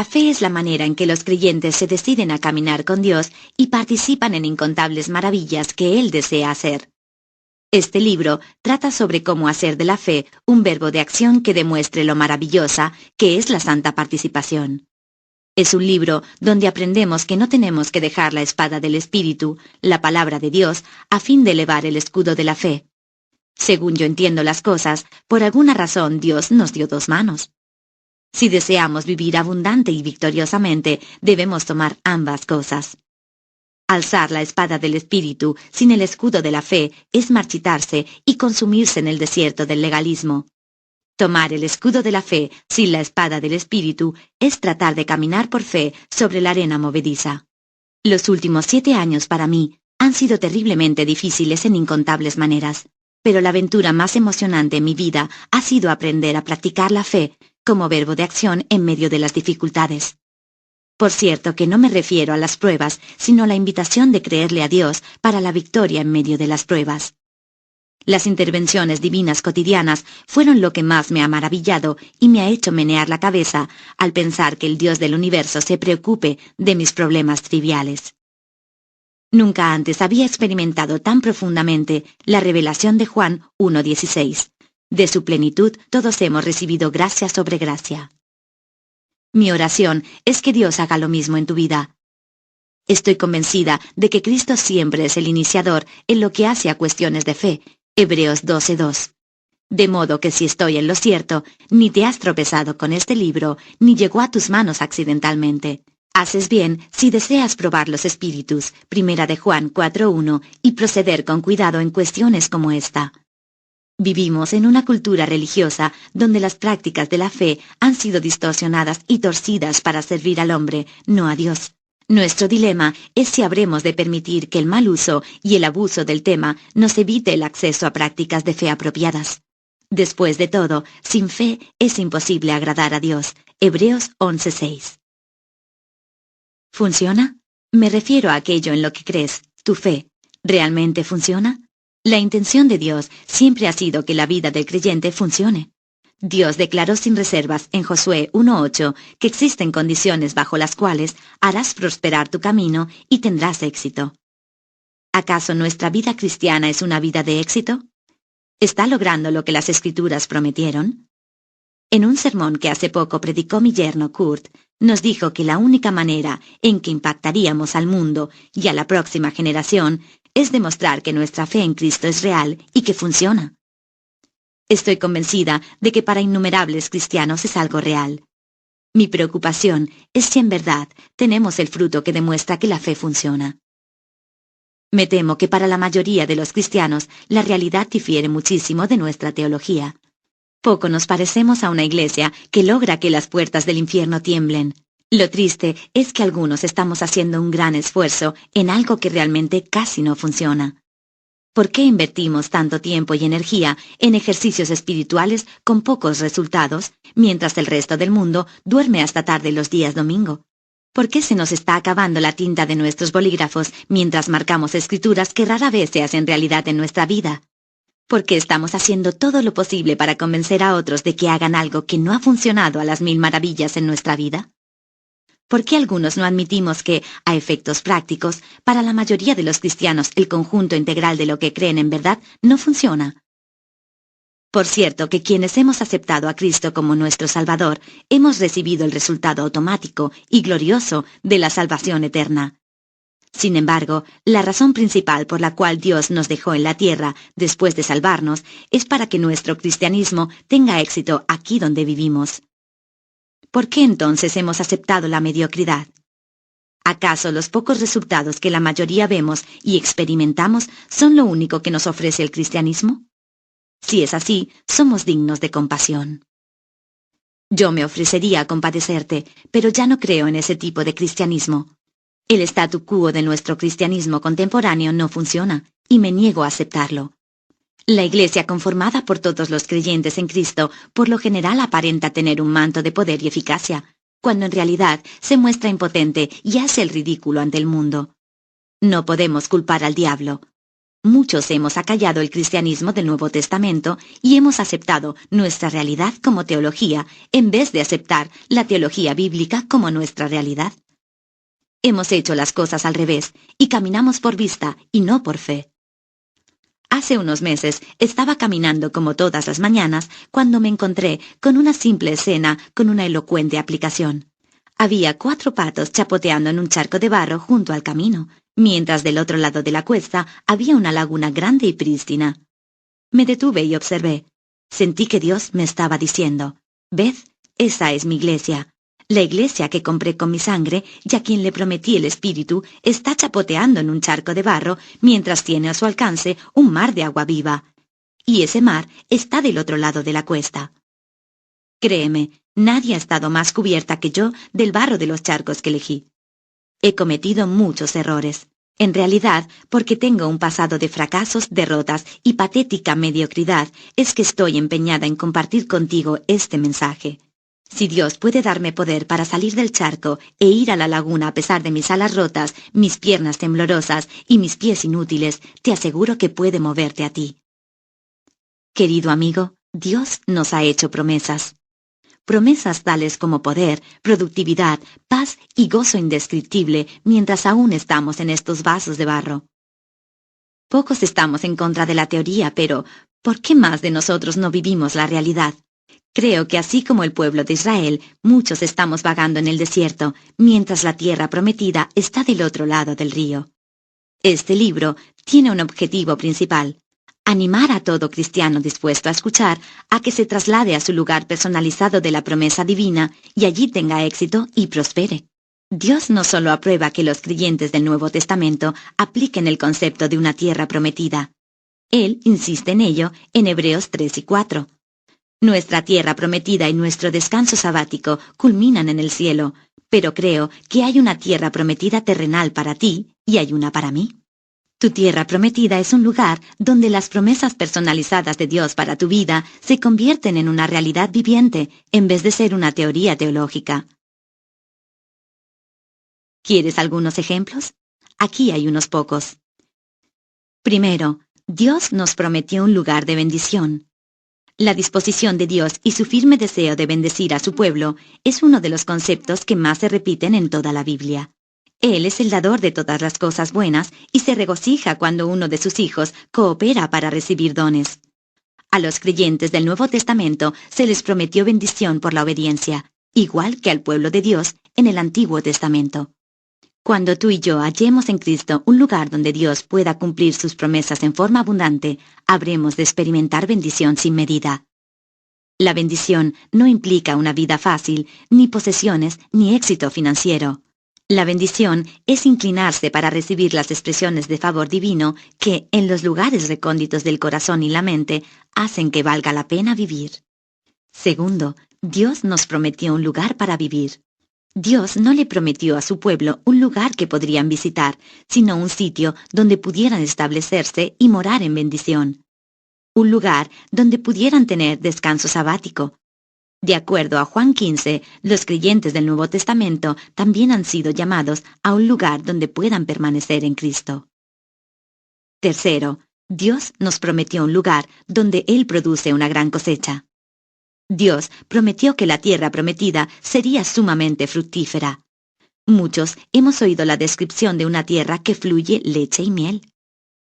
La fe es la manera en que los creyentes se deciden a caminar con Dios y participan en incontables maravillas que Él desea hacer. Este libro trata sobre cómo hacer de la fe un verbo de acción que demuestre lo maravillosa que es la santa participación. Es un libro donde aprendemos que no tenemos que dejar la espada del Espíritu, la palabra de Dios, a fin de elevar el escudo de la fe. Según yo entiendo las cosas, por alguna razón Dios nos dio dos manos. Si deseamos vivir abundante y victoriosamente, debemos tomar ambas cosas. Alzar la espada del Espíritu sin el escudo de la fe es marchitarse y consumirse en el desierto del legalismo. Tomar el escudo de la fe sin la espada del Espíritu es tratar de caminar por fe sobre la arena movediza. Los últimos 7 años para mí han sido terriblemente difíciles en incontables maneras, pero la aventura más emocionante en mi vida ha sido aprender a practicar la fe como verbo de acción en medio de las dificultades. Por cierto que no me refiero a las pruebas, sino a la invitación de creerle a Dios para la victoria en medio de las pruebas. Las intervenciones divinas cotidianas fueron lo que más me ha maravillado y me ha hecho menear la cabeza al pensar que el Dios del universo se preocupe de mis problemas triviales. Nunca antes había experimentado tan profundamente la revelación de Juan 1:16. De su plenitud todos hemos recibido gracia sobre gracia. Mi oración es que Dios haga lo mismo en tu vida. Estoy convencida de que Cristo siempre es el iniciador en lo que hace a cuestiones de fe. Hebreos 12:2. De modo que si estoy en lo cierto, ni te has tropezado con este libro, ni llegó a tus manos accidentalmente. Haces bien si deseas probar los espíritus, 1 de Juan 4:1, y proceder con cuidado en cuestiones como esta. Vivimos en una cultura religiosa donde las prácticas de la fe han sido distorsionadas y torcidas para servir al hombre, no a Dios. Nuestro dilema es si habremos de permitir que el mal uso y el abuso del tema nos evite el acceso a prácticas de fe apropiadas. Después de todo, sin fe es imposible agradar a Dios. Hebreos 11:6. ¿Funciona? Me refiero a aquello en lo que crees, tu fe. ¿Realmente funciona? La intención de Dios siempre ha sido que la vida del creyente funcione. Dios declaró sin reservas en Josué 1:8 que existen condiciones bajo las cuales harás prosperar tu camino y tendrás éxito. ¿Acaso nuestra vida cristiana es una vida de éxito? ¿Está logrando lo que las Escrituras prometieron? En un sermón que hace poco predicó mi yerno Kurt, nos dijo que la única manera en que impactaríamos al mundo y a la próxima generación es demostrar que nuestra fe en Cristo es real y que funciona. Estoy convencida de que para innumerables cristianos es algo real. Mi preocupación es si en verdad tenemos el fruto que demuestra que la fe funciona. Me temo que para la mayoría de los cristianos la realidad difiere muchísimo de nuestra teología. Poco nos parecemos a una iglesia que logra que las puertas del infierno tiemblen. Lo triste es que algunos estamos haciendo un gran esfuerzo en algo que realmente casi no funciona. ¿Por qué invertimos tanto tiempo y energía en ejercicios espirituales con pocos resultados, mientras el resto del mundo duerme hasta tarde los días domingo? ¿Por qué se nos está acabando la tinta de nuestros bolígrafos mientras marcamos escrituras que rara vez se hacen realidad en nuestra vida? ¿Por qué estamos haciendo todo lo posible para convencer a otros de que hagan algo que no ha funcionado a las 1000 maravillas en nuestra vida? ¿Por qué algunos no admitimos que, a efectos prácticos, para la mayoría de los cristianos el conjunto integral de lo que creen en verdad no funciona? Por cierto que quienes hemos aceptado a Cristo como nuestro Salvador, hemos recibido el resultado automático y glorioso de la salvación eterna. Sin embargo, la razón principal por la cual Dios nos dejó en la tierra después de salvarnos es para que nuestro cristianismo tenga éxito aquí donde vivimos. ¿Por qué entonces hemos aceptado la mediocridad? ¿Acaso los pocos resultados que la mayoría vemos y experimentamos son lo único que nos ofrece el cristianismo? Si es así, somos dignos de compasión. Yo me ofrecería a compadecerte, pero ya no creo en ese tipo de cristianismo. El statu quo de nuestro cristianismo contemporáneo no funciona, y me niego a aceptarlo. La Iglesia conformada por todos los creyentes en Cristo por lo general aparenta tener un manto de poder y eficacia, cuando en realidad se muestra impotente y hace el ridículo ante el mundo. No podemos culpar al diablo. Muchos hemos acallado el cristianismo del Nuevo Testamento y hemos aceptado nuestra realidad como teología en vez de aceptar la teología bíblica como nuestra realidad. Hemos hecho las cosas al revés y caminamos por vista y no por fe. Hace unos meses estaba caminando como todas las mañanas cuando me encontré con una simple escena con una elocuente aplicación. Había 4 patos chapoteando en un charco de barro junto al camino, mientras del otro lado de la cuesta había una laguna grande y prístina. Me detuve y observé. Sentí que Dios me estaba diciendo: «Ved, esa es mi iglesia. La iglesia que compré con mi sangre y a quien le prometí el Espíritu está chapoteando en un charco de barro mientras tiene a su alcance un mar de agua viva. Y ese mar está del otro lado de la cuesta». Créeme, nadie ha estado más cubierta que yo del barro de los charcos que elegí. He cometido muchos errores. En realidad, porque tengo un pasado de fracasos, derrotas y patética mediocridad, es que estoy empeñada en compartir contigo este mensaje. Si Dios puede darme poder para salir del charco e ir a la laguna a pesar de mis alas rotas, mis piernas temblorosas y mis pies inútiles, te aseguro que puede moverte a ti. Querido amigo, Dios nos ha hecho promesas. Promesas tales como poder, productividad, paz y gozo indescriptible mientras aún estamos en estos vasos de barro. Pocos estamos en contra de la teoría, pero ¿por qué más de nosotros no vivimos la realidad? Creo que así como el pueblo de Israel, muchos estamos vagando en el desierto, mientras la tierra prometida está del otro lado del río. Este libro tiene un objetivo principal: animar a todo cristiano dispuesto a escuchar a que se traslade a su lugar personalizado de la promesa divina y allí tenga éxito y prospere. Dios no solo aprueba que los creyentes del Nuevo Testamento apliquen el concepto de una tierra prometida. Él insiste en ello en Hebreos 3 y 4. Nuestra tierra prometida y nuestro descanso sabático culminan en el cielo, pero creo que hay una tierra prometida terrenal para ti y hay una para mí. Tu tierra prometida es un lugar donde las promesas personalizadas de Dios para tu vida se convierten en una realidad viviente en vez de ser una teoría teológica. ¿Quieres algunos ejemplos? Aquí hay unos pocos. Primero, Dios nos prometió un lugar de bendición. La disposición de Dios y su firme deseo de bendecir a su pueblo es uno de los conceptos que más se repiten en toda la Biblia. Él es el dador de todas las cosas buenas y se regocija cuando uno de sus hijos coopera para recibir dones. A los creyentes del Nuevo Testamento se les prometió bendición por la obediencia, igual que al pueblo de Dios en el Antiguo Testamento. Cuando tú y yo hallemos en Cristo un lugar donde Dios pueda cumplir sus promesas en forma abundante, habremos de experimentar bendición sin medida. La bendición no implica una vida fácil, ni posesiones, ni éxito financiero. La bendición es inclinarse para recibir las expresiones de favor divino que, en los lugares recónditos del corazón y la mente, hacen que valga la pena vivir. Segundo, Dios nos prometió un lugar para vivir. Dios no le prometió a su pueblo un lugar que podrían visitar, sino un sitio donde pudieran establecerse y morar en bendición. Un lugar donde pudieran tener descanso sabático. De acuerdo a Juan 15, los creyentes del Nuevo Testamento también han sido llamados a un lugar donde puedan permanecer en Cristo. Tercero, Dios nos prometió un lugar donde Él produce una gran cosecha. Dios prometió que la tierra prometida sería sumamente fructífera. Muchos hemos oído la descripción de una tierra que fluye leche y miel.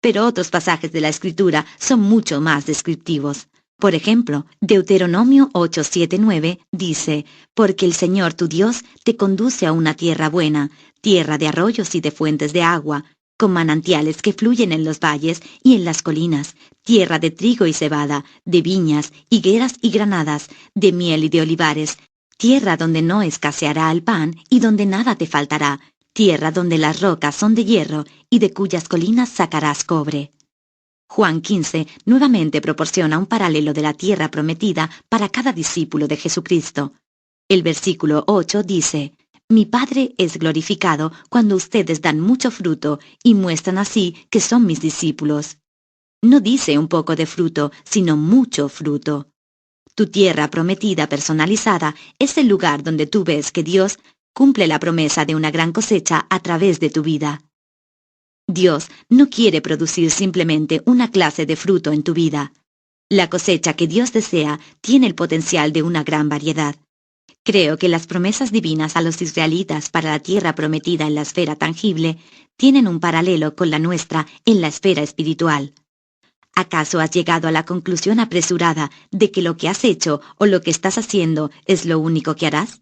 Pero otros pasajes de la Escritura son mucho más descriptivos. Por ejemplo, Deuteronomio 8:7-9 dice: «Porque el Señor tu Dios te conduce a una tierra buena, tierra de arroyos y de fuentes de agua, con manantiales que fluyen en los valles y en las colinas, tierra de trigo y cebada, de viñas, higueras y granadas, de miel y de olivares, tierra donde no escaseará el pan y donde nada te faltará, tierra donde las rocas son de hierro y de cuyas colinas sacarás cobre». Juan 15 nuevamente proporciona un paralelo de la tierra prometida para cada discípulo de Jesucristo. El versículo 8 dice: «Mi Padre es glorificado cuando ustedes dan mucho fruto y muestran así que son mis discípulos». No dice un poco de fruto, sino mucho fruto. Tu tierra prometida personalizada es el lugar donde tú ves que Dios cumple la promesa de una gran cosecha a través de tu vida. Dios no quiere producir simplemente una clase de fruto en tu vida. La cosecha que Dios desea tiene el potencial de una gran variedad. Creo que las promesas divinas a los israelitas para la tierra prometida en la esfera tangible tienen un paralelo con la nuestra en la esfera espiritual. ¿Acaso has llegado a la conclusión apresurada de que lo que has hecho o lo que estás haciendo es lo único que harás?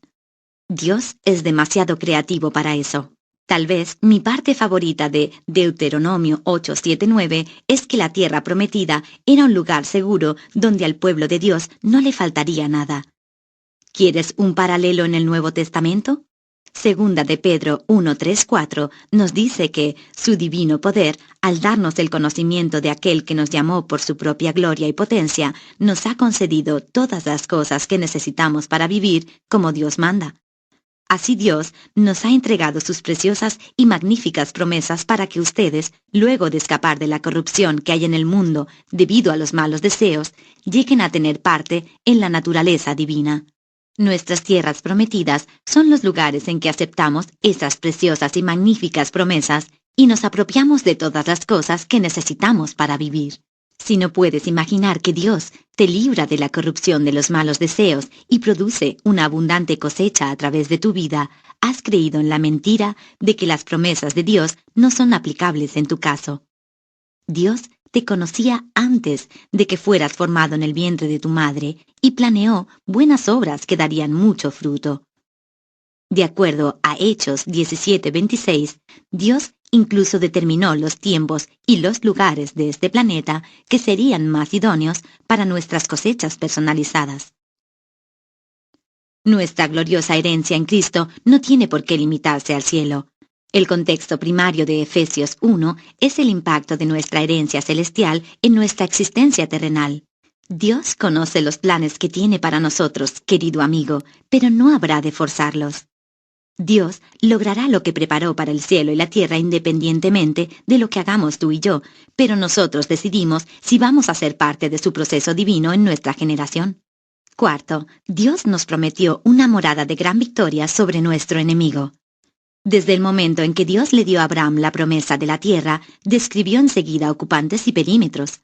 Dios es demasiado creativo para eso. Tal vez mi parte favorita de Deuteronomio 8:7-9 es que la tierra prometida era un lugar seguro donde al pueblo de Dios no le faltaría nada. ¿Quieres un paralelo en el Nuevo Testamento? Segunda de Pedro 1:3-4 nos dice que su divino poder, al darnos el conocimiento de aquel que nos llamó por su propia gloria y potencia, nos ha concedido todas las cosas que necesitamos para vivir como Dios manda. Así Dios nos ha entregado sus preciosas y magníficas promesas para que ustedes, luego de escapar de la corrupción que hay en el mundo debido a los malos deseos, lleguen a tener parte en la naturaleza divina. Nuestras tierras prometidas son los lugares en que aceptamos esas preciosas y magníficas promesas y nos apropiamos de todas las cosas que necesitamos para vivir. Si no puedes imaginar que Dios te libra de la corrupción de los malos deseos y produce una abundante cosecha a través de tu vida, has creído en la mentira de que las promesas de Dios no son aplicables en tu caso. Dios te conocía antes de que fueras formado en el vientre de tu madre y planeó buenas obras que darían mucho fruto. De acuerdo a Hechos 17:26, Dios incluso determinó los tiempos y los lugares de este planeta que serían más idóneos para nuestras cosechas personalizadas. Nuestra gloriosa herencia en Cristo no tiene por qué limitarse al cielo. El contexto primario de Efesios 1 es el impacto de nuestra herencia celestial en nuestra existencia terrenal. Dios conoce los planes que tiene para nosotros, querido amigo, pero no habrá de forzarlos. Dios logrará lo que preparó para el cielo y la tierra independientemente de lo que hagamos tú y yo, pero nosotros decidimos si vamos a ser parte de su proceso divino en nuestra generación. Cuarto, Dios nos prometió una morada de gran victoria sobre nuestro enemigo. Desde el momento en que Dios le dio a Abraham la promesa de la tierra, describió enseguida ocupantes y perímetros.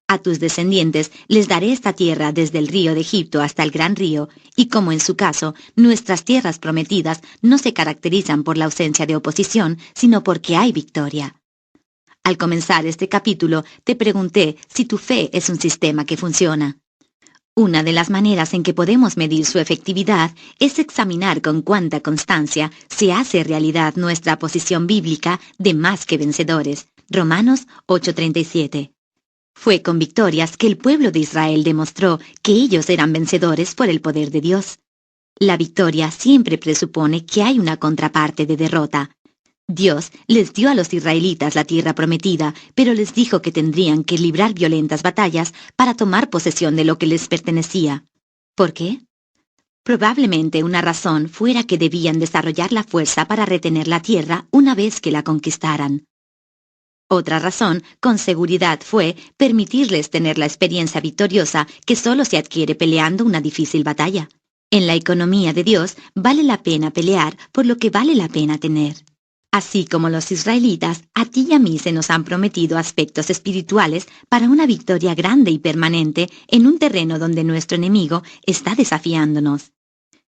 A tus descendientes les daré esta tierra desde el río de Egipto hasta el gran río, y como en su caso, nuestras tierras prometidas no se caracterizan por la ausencia de oposición, sino porque hay victoria. Al comenzar este capítulo, te pregunté si tu fe es un sistema que funciona. Una de las maneras en que podemos medir su efectividad es examinar con cuánta constancia se hace realidad nuestra posición bíblica de más que vencedores. Romanos 8:37. Fue con victorias que el pueblo de Israel demostró que ellos eran vencedores por el poder de Dios. La victoria siempre presupone que hay una contraparte de derrota. Dios les dio a los israelitas la tierra prometida, pero les dijo que tendrían que librar violentas batallas para tomar posesión de lo que les pertenecía. ¿Por qué? Probablemente una razón fuera que debían desarrollar la fuerza para retener la tierra una vez que la conquistaran. Otra razón, con seguridad, fue permitirles tener la experiencia victoriosa que solo se adquiere peleando una difícil batalla. En la economía de Dios vale la pena pelear por lo que vale la pena tener. Así como los israelitas, a ti y a mí se nos han prometido aspectos espirituales para una victoria grande y permanente en un terreno donde nuestro enemigo está desafiándonos.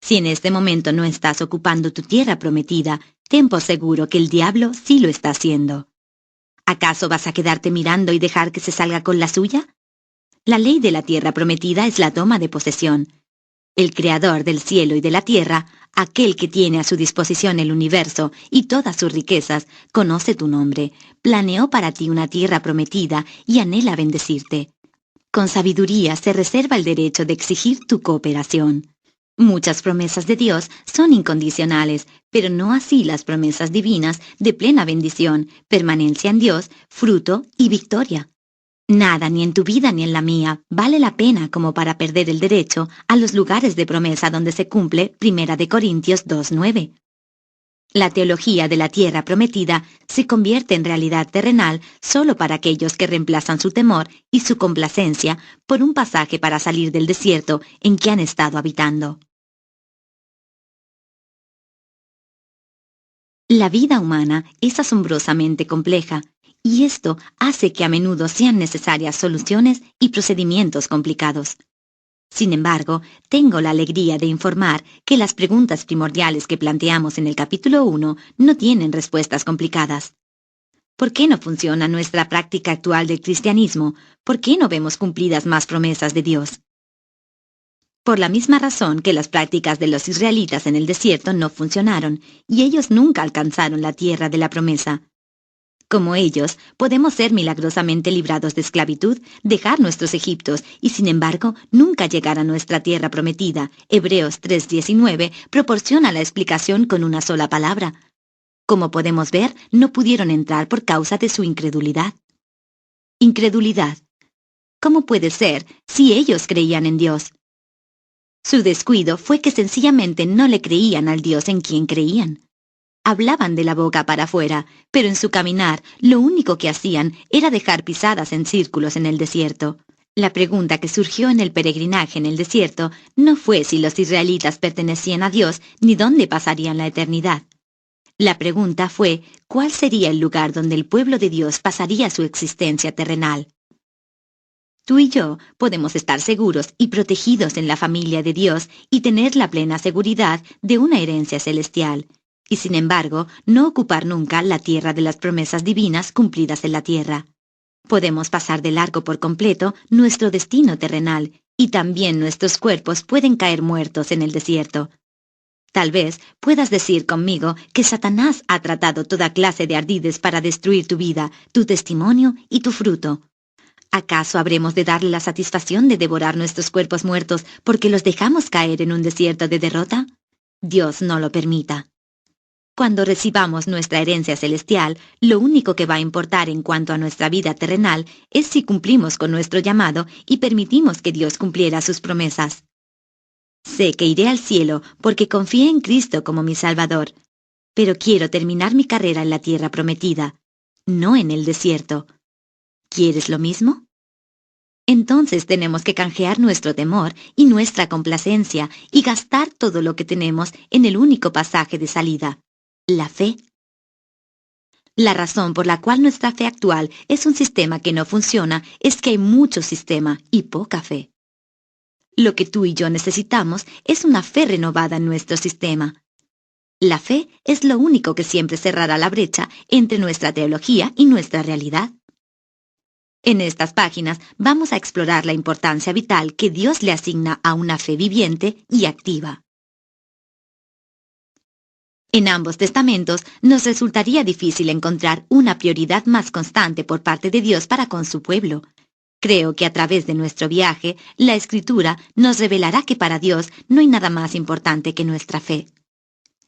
Si en este momento no estás ocupando tu tierra prometida, ten por seguro que el diablo sí lo está haciendo. ¿Acaso vas a quedarte mirando y dejar que se salga con la suya? La ley de la tierra prometida es la toma de posesión. El Creador del cielo y de la tierra, aquel que tiene a su disposición el universo y todas sus riquezas, conoce tu nombre, planeó para ti una tierra prometida y anhela bendecirte. Con sabiduría se reserva el derecho de exigir tu cooperación. Muchas promesas de Dios son incondicionales, pero no así las promesas divinas de plena bendición, permanencia en Dios, fruto y victoria. Nada, ni en tu vida ni en la mía, vale la pena como para perder el derecho a los lugares de promesa donde se cumple 1 Corintios 2:9. La teología de la tierra prometida se convierte en realidad terrenal solo para aquellos que reemplazan su temor y su complacencia por un pasaje para salir del desierto en que han estado habitando. La vida humana es asombrosamente compleja, y esto hace que a menudo sean necesarias soluciones y procedimientos complicados. Sin embargo, tengo la alegría de informar que las preguntas primordiales que planteamos en el capítulo 1 no tienen respuestas complicadas. ¿Por qué no funciona nuestra práctica actual del cristianismo? ¿Por qué no vemos cumplidas más promesas de Dios? Por la misma razón que las prácticas de los israelitas en el desierto no funcionaron, y ellos nunca alcanzaron la tierra de la promesa. Como ellos, podemos ser milagrosamente librados de esclavitud, dejar nuestros Egiptos y, sin embargo, nunca llegar a nuestra tierra prometida. Hebreos 3:19 proporciona la explicación con una sola palabra. Como podemos ver, no pudieron entrar por causa de su incredulidad. Incredulidad. ¿Cómo puede ser si ellos creían en Dios? Su descuido fue que sencillamente no le creían al Dios en quien creían. Hablaban de la boca para afuera, pero en su caminar lo único que hacían era dejar pisadas en círculos en el desierto. La pregunta que surgió en el peregrinaje en el desierto no fue si los israelitas pertenecían a Dios ni dónde pasarían la eternidad. La pregunta fue cuál sería el lugar donde el pueblo de Dios pasaría su existencia terrenal. Tú y yo podemos estar seguros y protegidos en la familia de Dios y tener la plena seguridad de una herencia celestial, y sin embargo no ocupar nunca la tierra de las promesas divinas cumplidas en la tierra. Podemos pasar de largo por completo nuestro destino terrenal, y también nuestros cuerpos pueden caer muertos en el desierto. Tal vez puedas decir conmigo que Satanás ha tratado toda clase de ardides para destruir tu vida, tu testimonio y tu fruto. ¿Acaso habremos de darle la satisfacción de devorar nuestros cuerpos muertos porque los dejamos caer en un desierto de derrota? Dios no lo permita. Cuando recibamos nuestra herencia celestial, lo único que va a importar en cuanto a nuestra vida terrenal es si cumplimos con nuestro llamado y permitimos que Dios cumpliera sus promesas. Sé que iré al cielo porque confié en Cristo como mi Salvador, pero quiero terminar mi carrera en la tierra prometida, no en el desierto. ¿Quieres lo mismo? Entonces tenemos que canjear nuestro temor y nuestra complacencia y gastar todo lo que tenemos en el único pasaje de salida, la fe. La razón por la cual nuestra fe actual es un sistema que no funciona es que hay mucho sistema y poca fe. Lo que tú y yo necesitamos es una fe renovada en nuestro sistema. La fe es lo único que siempre cerrará la brecha entre nuestra teología y nuestra realidad. En estas páginas vamos a explorar la importancia vital que Dios le asigna a una fe viviente y activa. En ambos testamentos nos resultaría difícil encontrar una prioridad más constante por parte de Dios para con su pueblo. Creo que a través de nuestro viaje, la Escritura nos revelará que para Dios no hay nada más importante que nuestra fe.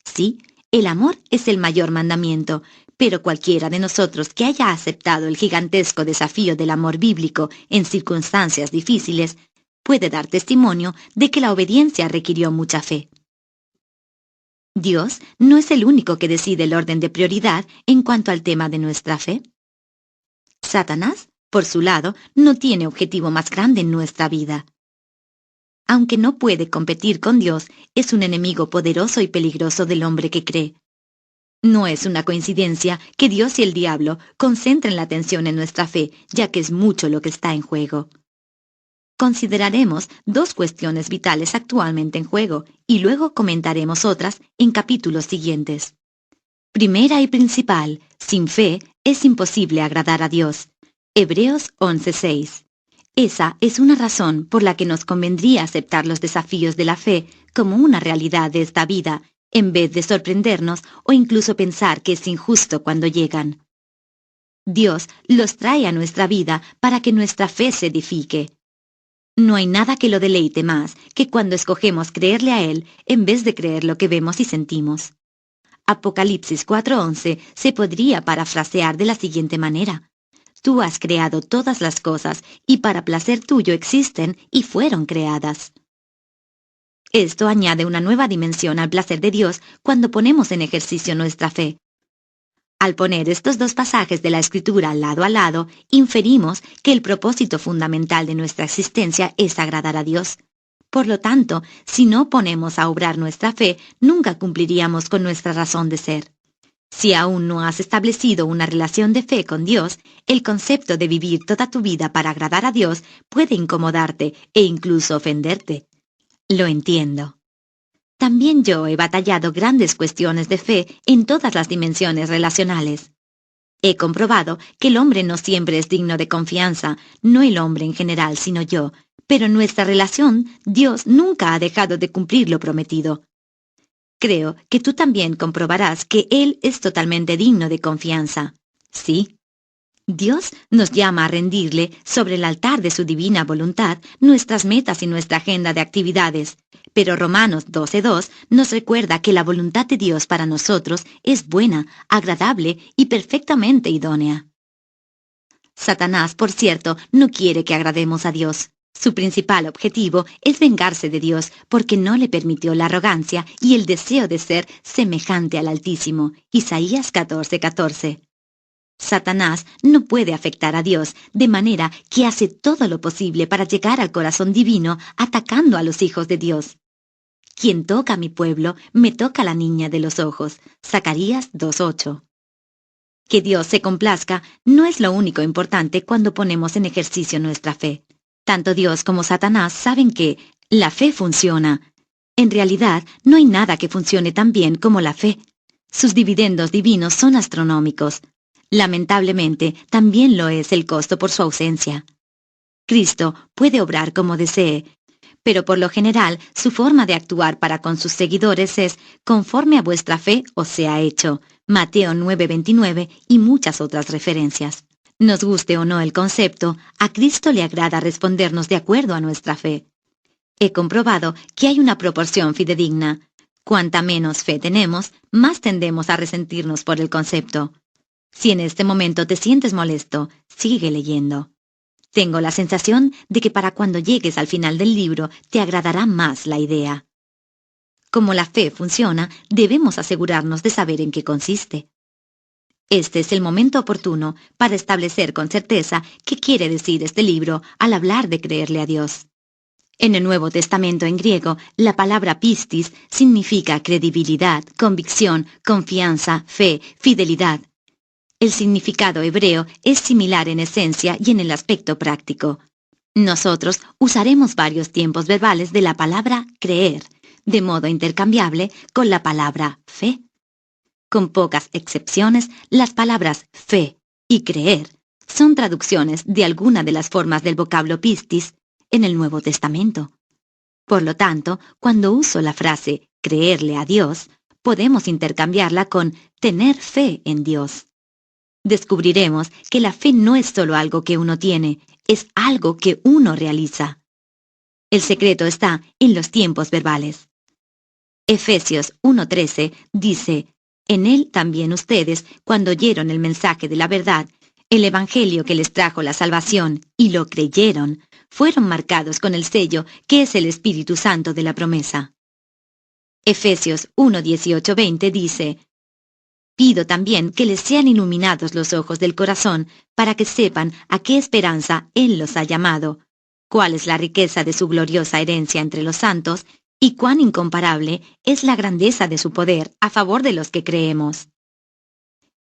Sí, el amor es el mayor mandamiento, pero cualquiera de nosotros que haya aceptado el gigantesco desafío del amor bíblico en circunstancias difíciles, puede dar testimonio de que la obediencia requirió mucha fe. Dios no es el único que decide el orden de prioridad en cuanto al tema de nuestra fe. Satanás, por su lado, no tiene objetivo más grande en nuestra vida. Aunque no puede competir con Dios, es un enemigo poderoso y peligroso del hombre que cree. No es una coincidencia que Dios y el diablo concentren la atención en nuestra fe, ya que es mucho lo que está en juego. Consideraremos dos cuestiones vitales actualmente en juego, y luego comentaremos otras en capítulos siguientes. Primera y principal, sin fe es imposible agradar a Dios. Hebreos 11:6. Esa es una razón por la que nos convendría aceptar los desafíos de la fe como una realidad de esta vida, en vez de sorprendernos o incluso pensar que es injusto cuando llegan. Dios los trae a nuestra vida para que nuestra fe se edifique. No hay nada que lo deleite más que cuando escogemos creerle a Él en vez de creer lo que vemos y sentimos. Apocalipsis 4:11 se podría parafrasear de la siguiente manera: Tú has creado todas las cosas y para placer tuyo existen y fueron creadas. Esto añade una nueva dimensión al placer de Dios cuando ponemos en ejercicio nuestra fe. Al poner estos dos pasajes de la Escritura lado a lado, inferimos que el propósito fundamental de nuestra existencia es agradar a Dios. Por lo tanto, si no ponemos a obrar nuestra fe, nunca cumpliríamos con nuestra razón de ser. Si aún no has establecido una relación de fe con Dios, el concepto de vivir toda tu vida para agradar a Dios puede incomodarte e incluso ofenderte. Lo entiendo. También yo he batallado grandes cuestiones de fe en todas las dimensiones relacionales. He comprobado que el hombre no siempre es digno de confianza, no el hombre en general, sino yo, pero en nuestra relación, Dios nunca ha dejado de cumplir lo prometido. Creo que tú también comprobarás que Él es totalmente digno de confianza. Sí. Dios nos llama a rendirle sobre el altar de su divina voluntad nuestras metas y nuestra agenda de actividades. Pero Romanos 12:2 nos recuerda que la voluntad de Dios para nosotros es buena, agradable y perfectamente idónea. Satanás, por cierto, no quiere que agrademos a Dios. Su principal objetivo es vengarse de Dios porque no le permitió la arrogancia y el deseo de ser semejante al Altísimo. Isaías 14:14. Satanás no puede afectar a Dios, de manera que hace todo lo posible para llegar al corazón divino atacando a los hijos de Dios. Quien toca a mi pueblo, me toca la niña de los ojos. Zacarías 2:8. Que Dios se complazca no es lo único importante cuando ponemos en ejercicio nuestra fe. Tanto Dios como Satanás saben que la fe funciona. En realidad, no hay nada que funcione tan bien como la fe. Sus dividendos divinos son astronómicos. Lamentablemente, también lo es el costo por su ausencia. Cristo puede obrar como desee, pero por lo general su forma de actuar para con sus seguidores es conforme a vuestra fe os sea hecho. Mateo 9:29 y muchas otras referencias. Nos guste o no el concepto, a Cristo le agrada respondernos de acuerdo a nuestra fe. He comprobado que hay una proporción fidedigna. Cuanta menos fe tenemos, más tendemos a resentirnos por el concepto. Si en este momento te sientes molesto, sigue leyendo. Tengo la sensación de que para cuando llegues al final del libro te agradará más la idea. Como la fe funciona, debemos asegurarnos de saber en qué consiste. Este es el momento oportuno para establecer con certeza qué quiere decir este libro al hablar de creerle a Dios. En el Nuevo Testamento en griego, la palabra pistis significa credibilidad, convicción, confianza, fe, fidelidad. El significado hebreo es similar en esencia y en el aspecto práctico. Nosotros usaremos varios tiempos verbales de la palabra creer, de modo intercambiable con la palabra fe. Con pocas excepciones, las palabras fe y creer son traducciones de alguna de las formas del vocablo pistis en el Nuevo Testamento. Por lo tanto, cuando uso la frase creerle a Dios, podemos intercambiarla con tener fe en Dios. Descubriremos que la fe no es solo algo que uno tiene, es algo que uno realiza. El secreto está en los tiempos verbales. Efesios 1:13 dice, en él también ustedes, cuando oyeron el mensaje de la verdad, el evangelio que les trajo la salvación, y lo creyeron, fueron marcados con el sello que es el Espíritu Santo de la promesa. Efesios 1:18-20 dice, pido también que les sean iluminados los ojos del corazón para que sepan a qué esperanza Él los ha llamado, cuál es la riqueza de su gloriosa herencia entre los santos y cuán incomparable es la grandeza de su poder a favor de los que creemos.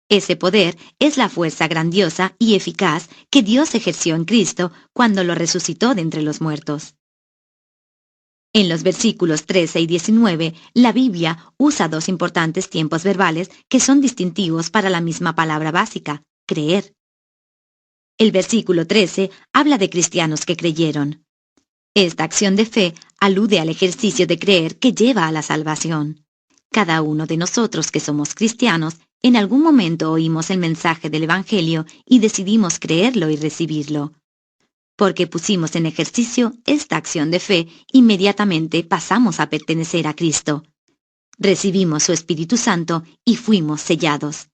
Ese poder es la fuerza grandiosa y eficaz que Dios ejerció en Cristo cuando lo resucitó de entre los muertos. En los versículos 13 y 19, la Biblia usa dos importantes tiempos verbales que son distintivos para la misma palabra básica, creer. El versículo 13 habla de cristianos que creyeron. Esta acción de fe alude al ejercicio de creer que lleva a la salvación. Cada uno de nosotros que somos cristianos, en algún momento oímos el mensaje del Evangelio y decidimos creerlo y recibirlo. Porque pusimos en ejercicio esta acción de fe, inmediatamente pasamos a pertenecer a Cristo. Recibimos su Espíritu Santo y fuimos sellados.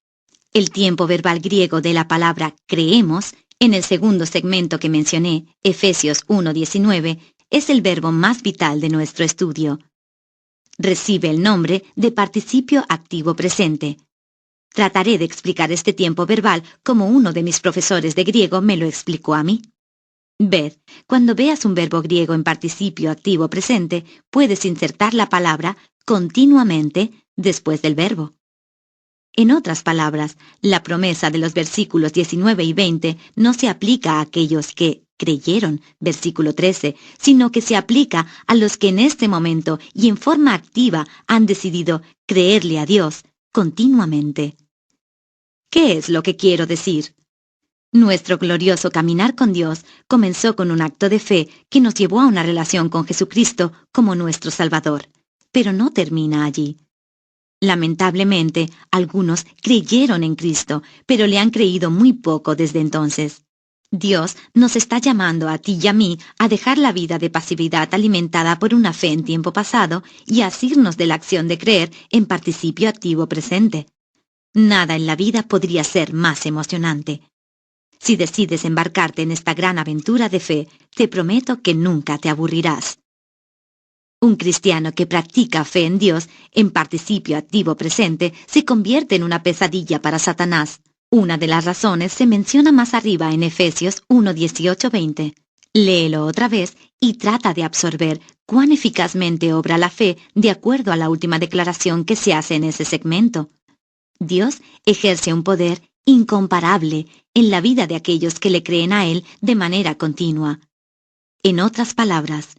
El tiempo verbal griego de la palabra creemos, en el segundo segmento que mencioné, Efesios 1:19, es el verbo más vital de nuestro estudio. Recibe el nombre de participio activo presente. Trataré de explicar este tiempo verbal como uno de mis profesores de griego me lo explicó a mí. Ved, cuando veas un verbo griego en participio activo presente, puedes insertar la palabra continuamente después del verbo. En otras palabras, la promesa de los versículos 19 y 20 no se aplica a aquellos que creyeron, versículo 13, sino que se aplica a los que en este momento y en forma activa han decidido creerle a Dios continuamente. ¿Qué es lo que quiero decir? Nuestro glorioso caminar con Dios comenzó con un acto de fe que nos llevó a una relación con Jesucristo como nuestro Salvador, pero no termina allí. Lamentablemente, algunos creyeron en Cristo, pero le han creído muy poco desde entonces. Dios nos está llamando a ti y a mí a dejar la vida de pasividad alimentada por una fe en tiempo pasado y a asirnos de la acción de creer en participio activo presente. Nada en la vida podría ser más emocionante. Si decides embarcarte en esta gran aventura de fe, te prometo que nunca te aburrirás. Un cristiano que practica fe en Dios, en participio activo presente, se convierte en una pesadilla para Satanás. Una de las razones se menciona más arriba en Efesios 1:18-20. Léelo otra vez y trata de absorber cuán eficazmente obra la fe de acuerdo a la última declaración que se hace en ese segmento. Dios ejerce un poder incomparable en la vida de aquellos que le creen a Él de manera continua. En otras palabras,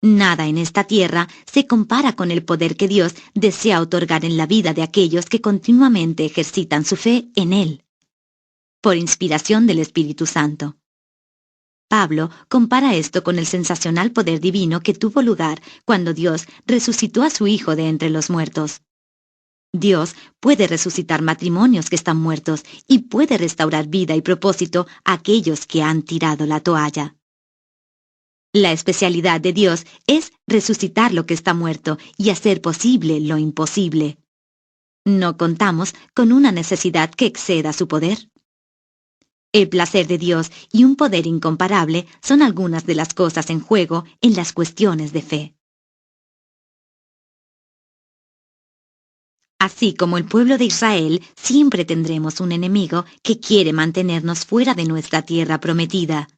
nada en esta tierra se compara con el poder que Dios desea otorgar en la vida de aquellos que continuamente ejercitan su fe en Él, por inspiración del Espíritu Santo. Pablo compara esto con el sensacional poder divino que tuvo lugar cuando Dios resucitó a su Hijo de entre los muertos. Dios puede resucitar matrimonios que están muertos y puede restaurar vida y propósito a aquellos que han tirado la toalla. La especialidad de Dios es resucitar lo que está muerto y hacer posible lo imposible. No contamos con una necesidad que exceda su poder. El placer de Dios y un poder incomparable son algunas de las cosas en juego en las cuestiones de fe. Así como el pueblo de Israel, siempre tendremos un enemigo que quiere mantenernos fuera de nuestra tierra prometida.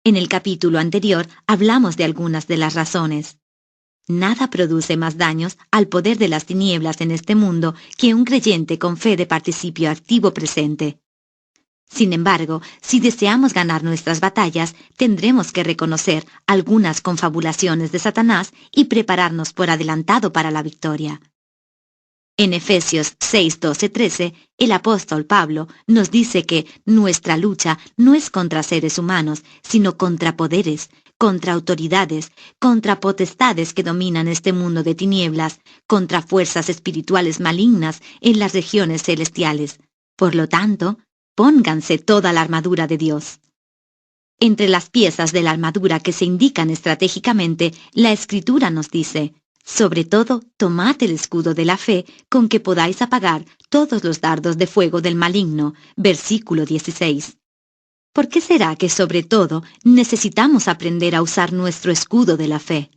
En el capítulo anterior hablamos de algunas de las razones. Nada produce más daños al poder de las tinieblas en este mundo que un creyente con fe de participio activo presente. Sin embargo, si deseamos ganar nuestras batallas, tendremos que reconocer algunas confabulaciones de Satanás y prepararnos por adelantado para la victoria. En Efesios 6:12-13, el apóstol Pablo nos dice que nuestra lucha no es contra seres humanos, sino contra poderes, contra autoridades, contra potestades que dominan este mundo de tinieblas, contra fuerzas espirituales malignas en las regiones celestiales. Por lo tanto, pónganse toda la armadura de Dios. Entre las piezas de la armadura que se indican estratégicamente, la Escritura nos dice: sobre todo, tomad el escudo de la fe, con que podáis apagar todos los dardos de fuego del maligno. Versículo 16. ¿Por qué será que sobre todo necesitamos aprender a usar nuestro escudo de la fe?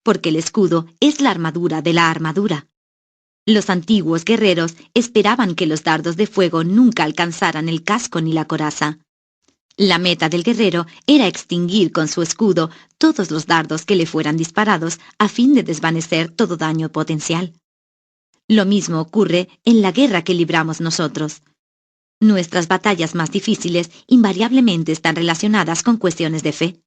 Porque el escudo es la armadura de la armadura. Los antiguos guerreros esperaban que los dardos de fuego nunca alcanzaran el casco ni la coraza. La meta del guerrero era extinguir con su escudo todos los dardos que le fueran disparados a fin de desvanecer todo daño potencial. Lo mismo ocurre en la guerra que libramos nosotros. Nuestras batallas más difíciles invariablemente están relacionadas con cuestiones de fe.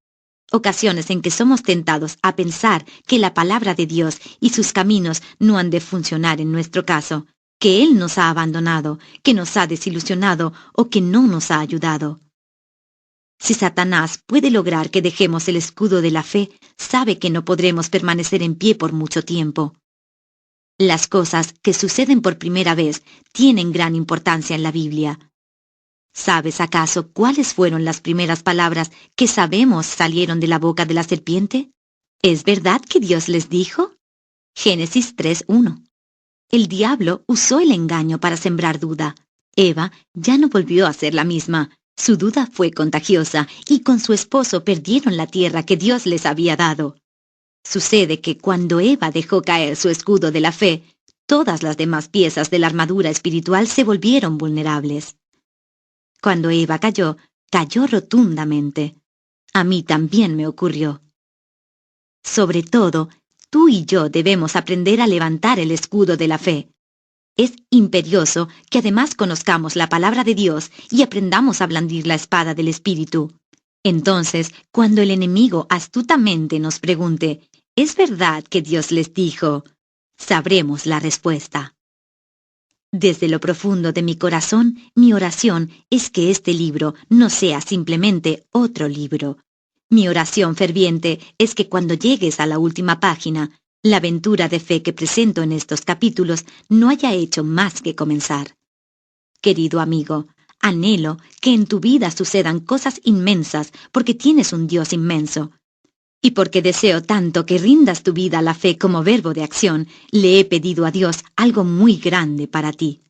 Ocasiones en que somos tentados a pensar que la palabra de Dios y sus caminos no han de funcionar en nuestro caso, que Él nos ha abandonado, que nos ha desilusionado o que no nos ha ayudado. Si Satanás puede lograr que dejemos el escudo de la fe, sabe que no podremos permanecer en pie por mucho tiempo. Las cosas que suceden por primera vez tienen gran importancia en la Biblia. ¿Sabes acaso cuáles fueron las primeras palabras que sabemos salieron de la boca de la serpiente? ¿Es verdad que Dios les dijo? Génesis 3:1. El diablo usó el engaño para sembrar duda. Eva ya no volvió a ser la misma. Su duda fue contagiosa y con su esposo perdieron la tierra que Dios les había dado. Sucede que cuando Eva dejó caer su escudo de la fe, todas las demás piezas de la armadura espiritual se volvieron vulnerables. Cuando Eva cayó, cayó rotundamente. A mí también me ocurrió. Sobre todo, tú y yo debemos aprender a levantar el escudo de la fe. Es imperioso que además conozcamos la palabra de Dios y aprendamos a blandir la espada del Espíritu. Entonces, cuando el enemigo astutamente nos pregunte, ¿es verdad que Dios les dijo? Sabremos la respuesta. Desde lo profundo de mi corazón, mi oración es que este libro no sea simplemente otro libro. Mi oración ferviente es que cuando llegues a la última página, la aventura de fe que presento en estos capítulos no haya hecho más que comenzar. Querido amigo, anhelo que en tu vida sucedan cosas inmensas porque tienes un Dios inmenso. Y porque deseo tanto que rindas tu vida a la fe como verbo de acción, le he pedido a Dios algo muy grande para ti.